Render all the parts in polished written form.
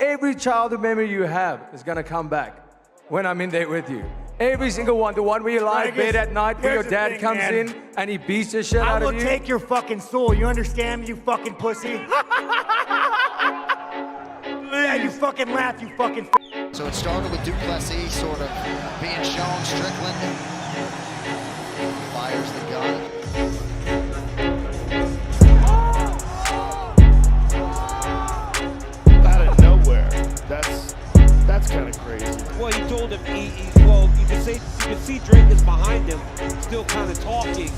every childhood memory you have is gonna come back when I'm in there with you. Every single one. The one where you lie in bed at night, where your dad comes in and he beats the shit out of you. I will take your fucking soul. You understand me, you fucking pussy? Yeah, you fucking laugh, you fucking So it started with Du Plessis sort of being shown. Strickland fires the gun. Out of nowhere. That's kind of crazy. Well, he told him, well, you can see Drake is behind him, still kind of talking.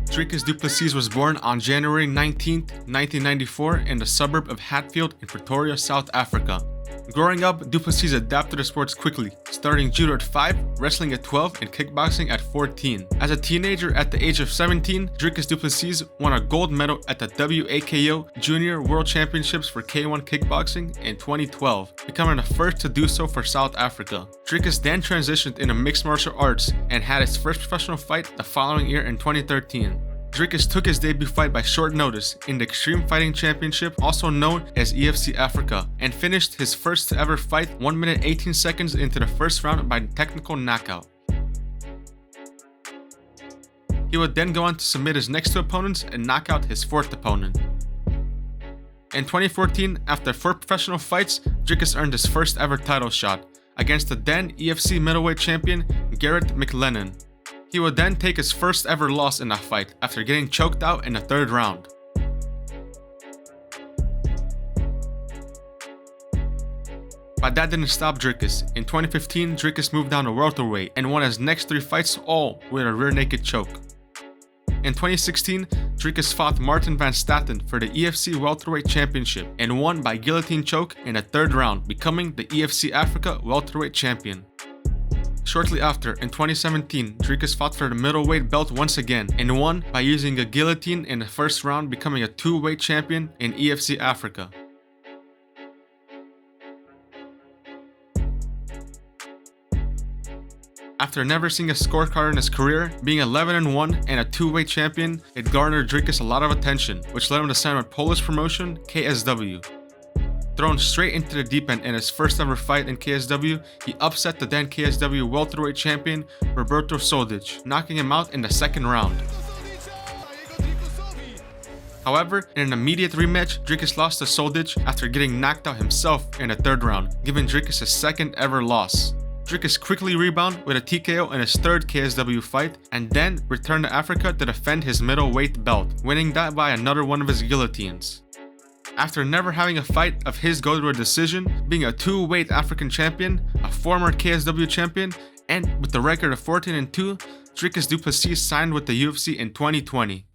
Dricus Du Plessis was born on January 19, 1994 in the suburb of Hatfield in Pretoria, South Africa. Growing up, Du Plessis adapted to sports quickly, starting judo at 5, wrestling at 12, and kickboxing at 14. As a teenager at the age of 17, Dricus Du Plessis won a gold medal at the WAKO Junior World Championships for K1 kickboxing in 2012, becoming the first to do so for South Africa. Dricus then transitioned into mixed martial arts and had his first professional fight the following year in 2013. Dricus took his debut fight by short notice in the Extreme Fighting Championship, also known as EFC Africa, and finished his first ever fight 1 minute 18 seconds into the first round by technical knockout. He would then go on to submit his next two opponents and knock out his fourth opponent. In 2014, after 4 professional fights, Dricus earned his first ever title shot against the then EFC middleweight champion Garrett McLennan. He would then take his first ever loss in that fight after getting choked out in the 3rd round. But that didn't stop Dricus. In 2015, Dricus moved down to welterweight and won his next 3 fights, all with a rear naked choke. In 2016, Dricus fought Martin van Staten for the EFC welterweight championship and won by guillotine choke in the 3rd round, becoming the EFC Africa welterweight champion. Shortly after, in 2017, Dricus fought for the middleweight belt once again and won by using a guillotine in the 1st round, becoming a 2-weight champion in EFC Africa. After never seeing a scorecard in his career, being 11-1 and a 2-weight champion, it garnered Dricus a lot of attention, which led him to sign with Polish promotion KSW. Thrown straight into the deep end in his first ever fight in KSW, he upset the then KSW welterweight champion Roberto Soldic, knocking him out in the 2nd round. However, in an immediate rematch, Dricus lost to Soldic after getting knocked out himself in the 3rd round, giving Dricus his 2nd ever loss. Dricus quickly rebounded with a TKO in his 3rd KSW fight and then returned to Africa to defend his middleweight belt, winning that by another one of his guillotines. After never having a fight of his go to a decision, being a 2-weight African champion, a former KSW champion, and with the record of 14-2, Dricus Du Plessis signed with the UFC in 2020.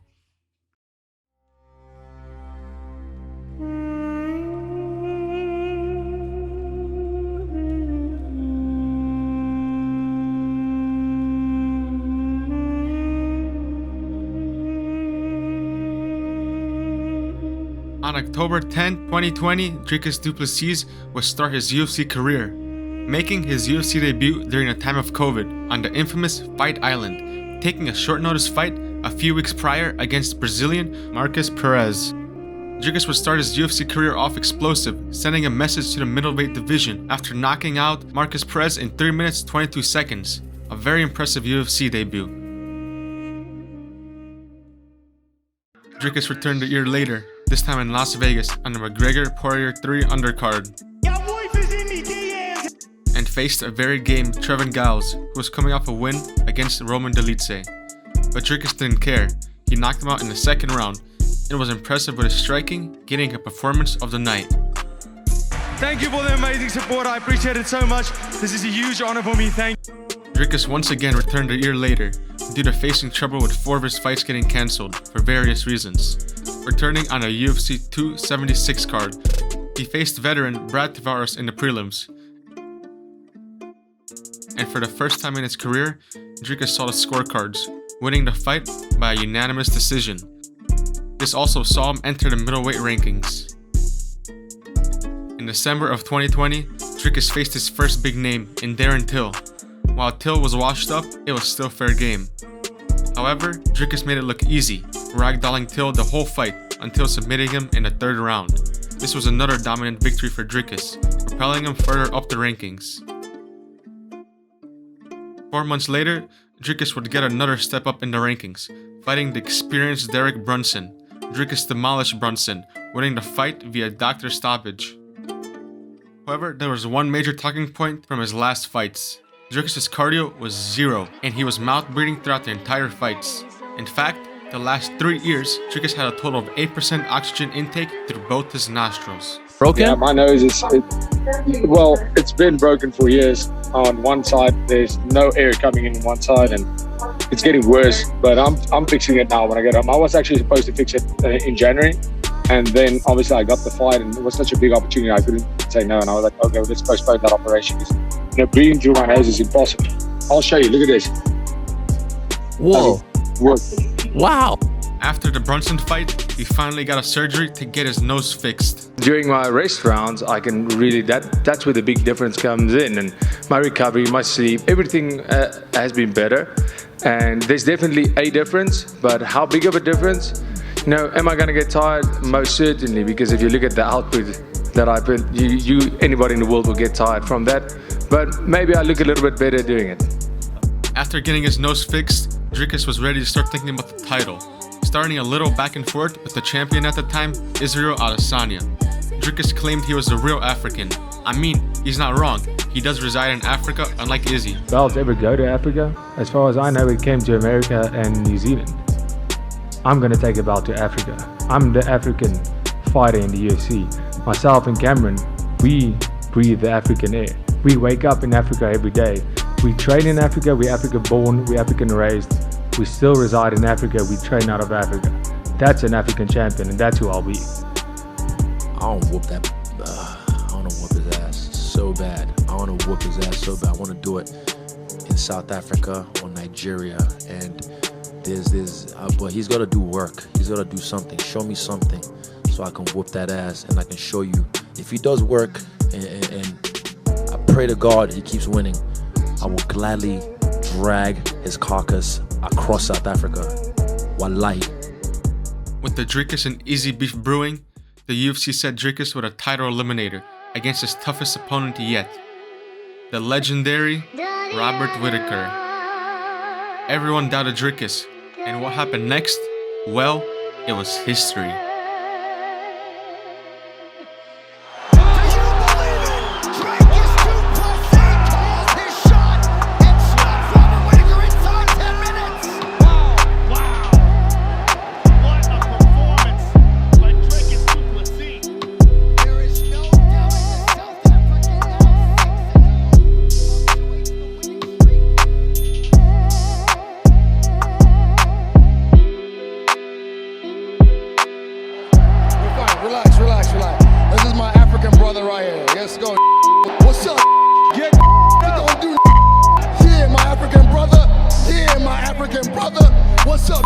On October 10, 2020, Dricus Du Plessis would start his UFC career, making his UFC debut during the time of COVID on the infamous Fight Island, taking a short notice fight a few weeks prior against Brazilian Marcus Perez. Dricus would start his UFC career off explosive, sending a message to the middleweight division after knocking out Marcus Perez in 3 minutes 22 seconds, a very impressive UFC debut. Dricus returned a year later, this time in Las Vegas on the McGregor-Poirier 3 undercard, and faced a very game Trevin Giles, who was coming off a win against Roman Dolidze. But Dricus didn't care. He knocked him out in the 2nd round and was impressive with his striking, getting a performance of the night. Thank you for the amazing support. I appreciate it so much. This is a huge honor for me. Thank you. Dricus once again returned a year later due to facing trouble with 4 of his fights getting cancelled for various reasons. Returning on a UFC 276 card, he faced veteran Brad Tavares in the prelims. And for the first time in his career, Dricus saw the scorecards, winning the fight by a unanimous decision. This also saw him enter the middleweight rankings. In December of 2020, Dricus faced his first big name in Darren Till. While Till was washed up, it was still fair game. However, Dricus made it look easy, ragdolling Till the whole fight until submitting him in the third round. This was another dominant victory for Dricus, propelling him further up the rankings. 4 months later, Dricus would get another step up in the rankings, fighting the experienced Derek Brunson. Dricus demolished Brunson, winning the fight via doctor stoppage. However, there was one major talking point from his last fights. Dricus' cardio was zero, and he was mouth-breathing throughout the entire fights. In fact, the last 3 years, Dricus had a total of 8% oxygen intake through both his nostrils. Broken? Yeah, my nose is, it's been broken for years. On one side, there's no air coming in one side, and it's getting worse. But I'm fixing it now when I get home. I was actually supposed to fix it in January, and then obviously I got the fight, and it was such a big opportunity. I couldn't say no, and I was like, okay, well, let's postpone that operation. Breathing through my nose is impossible. I'll show you. Look at this. Whoa! Wow! After the Brunson fight, he finally got a surgery to get his nose fixed. During my rest rounds, I can really, that's where the big difference comes in, and my recovery, my sleep, everything has been better, and there's definitely a difference, but how big of a difference? Am I going to get tired? Most certainly, because if you look at the output that I put, anybody in the world will get tired from that, but maybe I look a little bit better doing it. After getting his nose fixed, Dricus was ready to start thinking about the title, starting a little back and forth with the champion at the time, Israel Adesanya. Dricus claimed he was the real African. I mean, he's not wrong. He does reside in Africa, unlike Izzy. Belts ever go to Africa? As far as I know, it came to America and New Zealand. I'm going to take a belt to Africa. I'm the African fighter in the UFC. Myself and Cameron, we breathe the African air. We wake up in Africa every day. We train in Africa, we're African born, we're African raised. We still reside in Africa, we train out of Africa. That's an African champion, and that's who I'll be. I want to whoop that, I want to whoop his ass so bad. I want to whoop his ass so bad. I want to do it in South Africa or Nigeria. And but he's got to do work. He's got to do something. Show me something so I can whoop that ass, and I can show you. If he does work, and I pray to God he keeps winning, I will gladly drag his carcass across South Africa. Wallahi. With the Dricus and Izzy beef brewing, the UFC set Dricus with a title eliminator against his toughest opponent yet, the legendary Robert Whittaker. Everyone doubted Dricus, and what happened next? Well, it was history. Relax. This is my African brother right here. Let's go. What's up? Get don't do yeah, my African brother. Yeah, my African brother. What's up?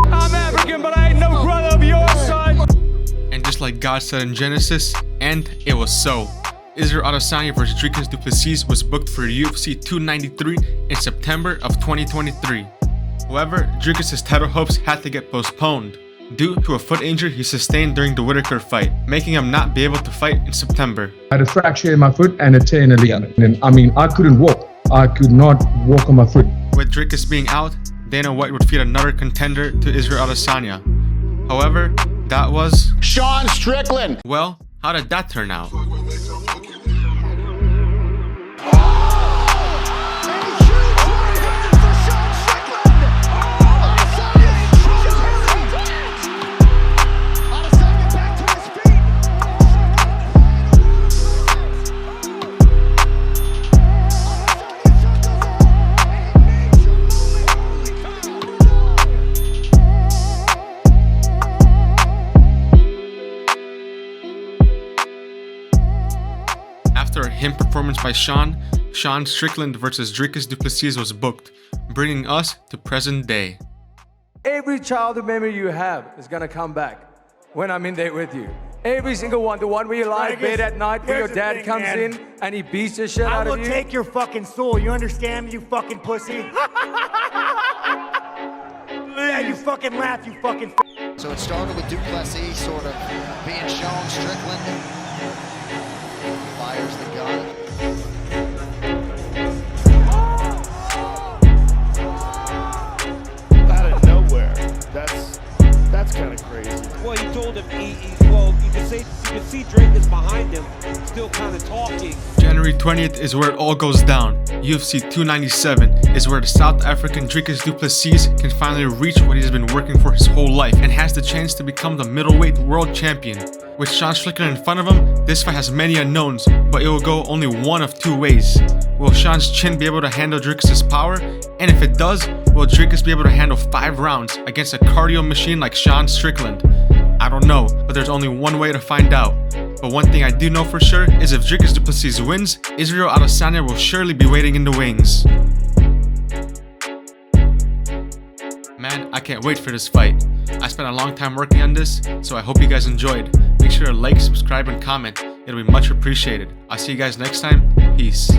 I'm African, but I ain't no brother of yours, son. And just like God said in Genesis, and it was so. Israel Adesanya vs. Dricus Du Plessis was booked for UFC 293 in September of 2023. However, Dricus' title hopes had to get postponed due to a foot injury he sustained during the Whittaker fight, making him not be able to fight in September. I had a fracture in my foot and a tear in the ligament. And I couldn't walk. I could not walk on my foot. With Dricus being out, Dana White would feed another contender to Israel Adesanya. However, that was Sean Strickland. Well, how did that turn out? After a hymn performance by Sean Strickland vs. Dricus Du Plessis was booked, bringing us to present day. Every childhood memory you have is gonna come back when I'm in there with you. Every single one. The one where you lie in bed at night, where your Here's the dad thing, comes man. in and he beats the shit I out will of you. take your fucking soul. You understand me, you fucking pussy? Yeah, you fucking laugh, you fucking So it started with Du Plessis sort of being shown. Strickland fires the gun. Out of nowhere. That's kind of crazy. Well, he told him, well, you can see Dricus behind him, still kind of talking. January 20th is where it all goes down. UFC 297 is where the South African Dricus Du Plessis can finally reach what he's been working for his whole life and has the chance to become the middleweight world champion. With Sean Strickland in front of him, this fight has many unknowns, but it will go only one of two ways. Will Sean's chin be able to handle Dricus' power? And if it does, will Dricus be able to handle 5 rounds against a cardio machine like Sean Strickland? I don't know, but there's only one way to find out. But one thing I do know for sure is if Dricus Du Plessis wins, Israel Adesanya will surely be waiting in the wings. Man, I can't wait for this fight. I spent a long time working on this, so I hope you guys enjoyed. Make sure to like, subscribe, and comment. It'll be much appreciated. I'll see you guys next time. Peace.